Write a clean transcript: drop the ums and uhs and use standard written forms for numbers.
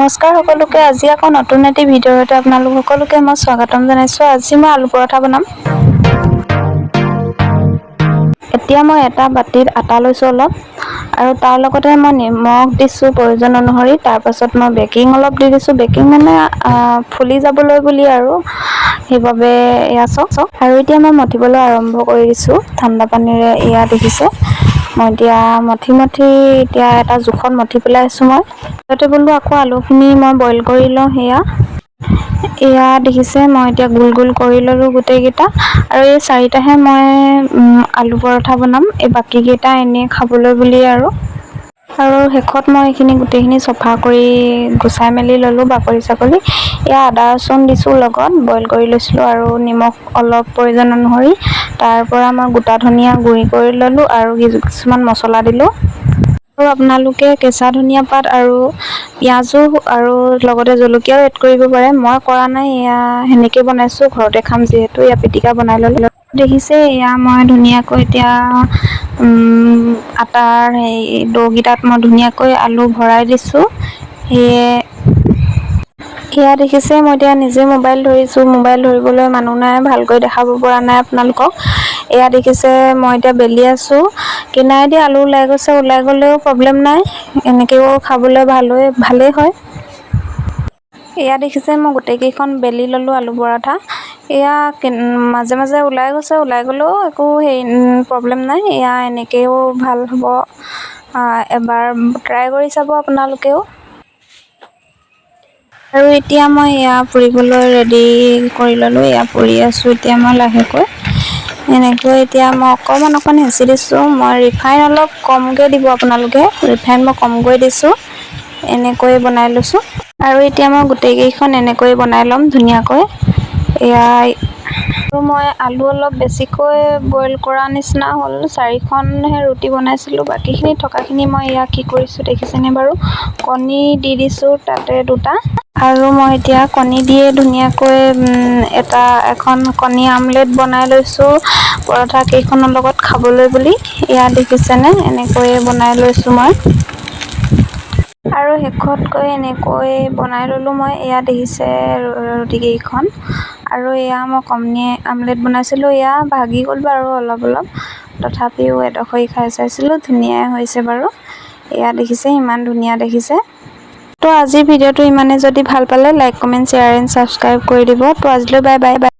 নমস্কাৰ সকলোকে। আজি আকৌ নতুন এটি ভিডিঅ'ৰ সৈতে আপোনালোক সকলোকে মই স্বাগতম জনাইছোঁ। আজি মই আলু পৰঠা বনাম। এতিয়া মই এটা বাটিত আটা লৈছোঁ অলপ, আৰু তাৰ লগতে মই নিমখ দিছোঁ প্ৰয়োজন অনুসৰি। তাৰপাছত মই বেকিং অলপ দি দিছোঁ। বেকিং মানে ফুলি যাবলৈ বুলি আৰু সেইবাবে এয়া চাওক। আৰু এতিয়া মই মঠিবলৈ আৰম্ভ কৰি দিছোঁ ঠাণ্ডা পানীৰে। এয়া দেখিছে, মই এতিয়া মঠি এতিয়া এটা জোখত মঠি পেলাই আছোঁ মই। তাতে বোলো আকৌ আলুখিনি মই বইল কৰি লওঁ। এয়া দেখিছে, মই এতিয়া গোল গোল কৰি ল'লোঁ গোটেইকেইটা। আৰু এই চাৰিটাহে মই আলু পৰঠা বনাম, এই বাকীকেইটা এনেই খাবলৈ বুলি আৰু শেষত মই এইখিনি গোটেইখিনি চফা কৰি গুচাই মেলি ল'লোঁ বাকলি চাকলি। এয়া আদা ৰচুন দিছোঁ লগত, বইল কৰি লৈছিলোঁ, আৰু নিমখ অলপ প্ৰয়োজন অনুসৰি। তাৰ পৰা মই গোটা ধনিয়া গুড়ি কৰি ল'লোঁ আৰু কিছুমান মছলা দিলোঁ। আৰু আপোনালোকে কেঁচা ধনিয়া পাত আৰু পিঁয়াজো আৰু লগতে জলকীয়াও এড কৰিব পাৰে। মই কৰা নাই, এয়া সেনেকৈ বনাইছোঁ, ঘৰতে খাম যিহেতু। এয়া পিটিকা বনাই ল'লোঁ। দেখিছে, এয়া মই ধুনীয়াকৈ এতিয়া আটাৰ ডোকেইটাত মই ধুনীয়াকৈ আলু ভৰাই দিছোঁ। এয়া দেখিছে, মই এতিয়া নিজে মোবাইল ধৰিছোঁ। মোবাইল ধৰিবলৈ মানুহ নাই, ভালকৈ দেখাব পৰা নাই আপোনালোকক। এয়া দেখিছে, মই এতিয়া বেলি আছোঁ। কিনাৰেদি আলু ওলাই গৈছে, ওলাই গ'লেও প্ৰব্লেম নাই, এনেকৈও খাবলৈ ভালেই হয়। এয়া দেখিছে, মই গোটেইকেইখন বেলি ল'লোঁ আলু পৰঠা। এয়া মাজে মাজে ওলাই গৈছে, ওলাই গ'লেও একো প্ৰব্লেম নাই। এয়া এনেকৈও ভাল হ'ব। এবাৰ ট্ৰাই কৰি চাব আপোনালোকেও। আৰু এতিয়া মই এয়া পুৰিবলৈ ৰেডি কৰি ল'লোঁ। এয়া পুৰি আছোঁ এতিয়া মই লাহেকৈ। এনেকৈ এতিয়া মই অকণমান হেঁচি দিছোঁ। মই ৰিফাইন অলপ কমকৈ দিব আপোনালোকে। ৰিফাইন মই কমকৈ দিছোঁ। এনেকৈ বনাই লৈছোঁ। আৰু এতিয়া মই গোটেইকেইখন এনেকৈ বনাই ল'ম ধুনীয়াকৈ। আৰু মই আলু অলপ বেছিকৈ বইল কৰা নিচিনা হ'ল। 4খনহে ৰুটি বনাইছিলোঁ, বাকীখিনি থকাখিনি মই এয়া কি কৰিছোঁ দেখিছেনে বাৰু, কণী দি দিছোঁ তাতে 2টা। আৰু মই এতিয়া কণী দিয়ে ধুনীয়াকৈ এখন কণী আমলেট বনাই লৈছোঁ পৰঠা কেইখনৰ লগত খাবলৈ বুলি। এয়া দেখিছেনে, এনেকৈয়ে বনাই লৈছোঁ মই। আৰু শেষতকৈ এনেকৈ বনাই ল'লোঁ মই। এয়া দেখিছে ৰুটিকেইখন। আৰু এয়া মই কণী আমলেট বনাইছিলোঁ। এয়া ভাগি গ'ল বাৰু অলপ। তথাপিও এডোখৰি খাই চাইছিলোঁ, ধুনীয়াই হৈছে বাৰু। এয়া দেখিছে, ইমান ধুনীয়া দেখিছে। তো আজিৰ ভিডিঅ'টো ইমানেই। যদি ভাল পালে like, comment, share and subscribe কৰি দিব। তো আজিলৈ বাই বাই।